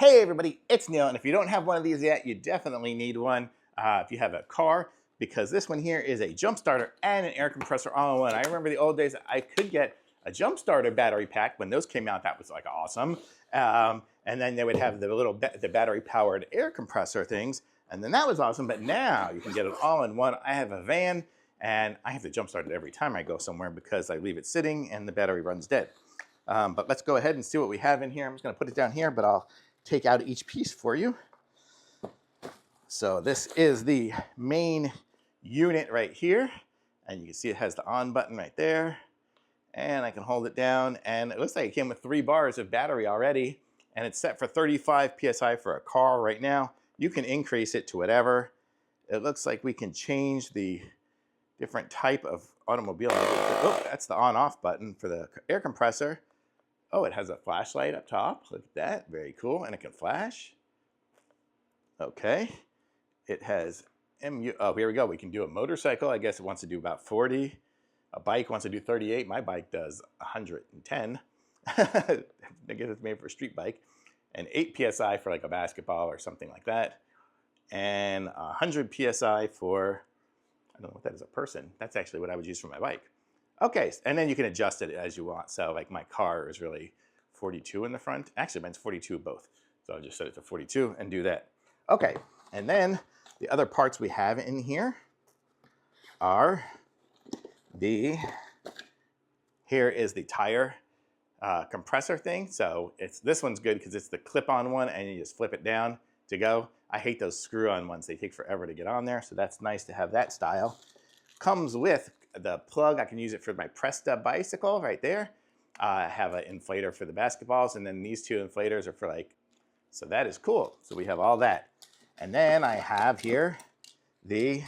Hey everybody, it's Neil, and if you don't have one of these yet, you definitely need one if you have a car, because this one here is a jump starter and an air compressor all in one. I remember the old days I could get a jump starter battery pack. When those came out, that was like awesome. And then they would have the little the battery powered air compressor things, and then that was awesome. But now you can get it all in one. I have a van, and I have to jump start it every time I go somewhere because I leave it sitting and the battery runs dead. But let's go ahead and see what we have in here. I'm just going to put it down here, but I'll take out each piece for you. So this is the main unit right here, and you can see it has the on button right there, and I can hold it down, and it looks like it came with 3 bars of battery already, and it's set for 35 psi for a car right now. You can increase it to whatever. It looks like we can change the different type of automobile. Oh, that's the on-off button for the air compressor. Oh, it has a flashlight up top. Look at that. Very cool. And it can flash. Okay. It has oh, here we go. We can do a motorcycle. I guess it wants to do about 40. A bike wants to do 38. My bike does 110. I guess it's made for a street bike. And 8 psi for like a basketball or something like that. And 100 psi for, I don't know what that is, a person. That's actually what I would use for my bike. Okay, and then you can adjust it as you want. So like my car is really 42 in the front. Actually, mine's 42 both. So I'll just set it to 42 and do that. Okay, and then the other parts we have in here are here is the tire compressor thing. So this one's good because it's the clip-on one and you just flip it down to go. I hate those screw-on ones. They take forever to get on there. So that's nice to have that style. Comes with the plug. I can use it for my pressed up bicycle right there. I have an inflator for the basketballs, and then these 2 inflators are for like, so that is cool. So we have all that. And then I have here the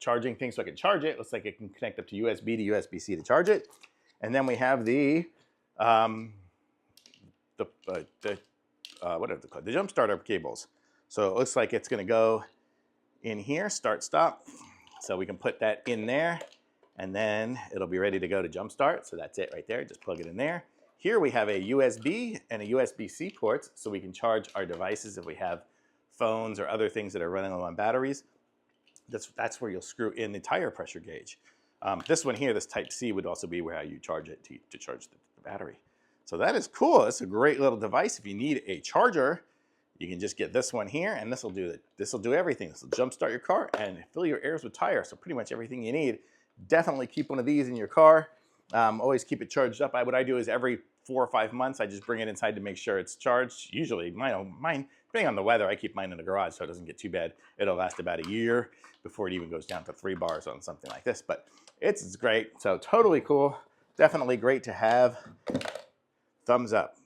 charging thing so I can charge it. Looks like it can connect up to USB to USB-C to charge it. And then we have what are they called? The jump starter cables. So it looks like it's going to go in here, start, stop. So we can put that in there, and then it'll be ready to go to jumpstart. So that's it right there. Just plug it in there. Here we have a USB and a USB-C ports, so we can charge our devices if we have phones or other things that are running low on batteries. That's where you'll screw in the tire pressure gauge. This one here, this Type-C, would also be where you charge it to charge the battery. So that is cool. It's a great little device. If you need a charger, you can just get this one here, and this will do everything. This will jumpstart your car and fill your airs with tire. So pretty much everything you need. Definitely keep one of these in your car. Always keep it charged up. What I do is every 4 or 5 months, I just bring it inside to make sure it's charged. Usually, mine, depending on the weather, I keep mine in the garage so it doesn't get too bad. It'll last about a year before it even goes down to 3 bars on something like this. But it's great. So totally cool. Definitely great to have. Thumbs up.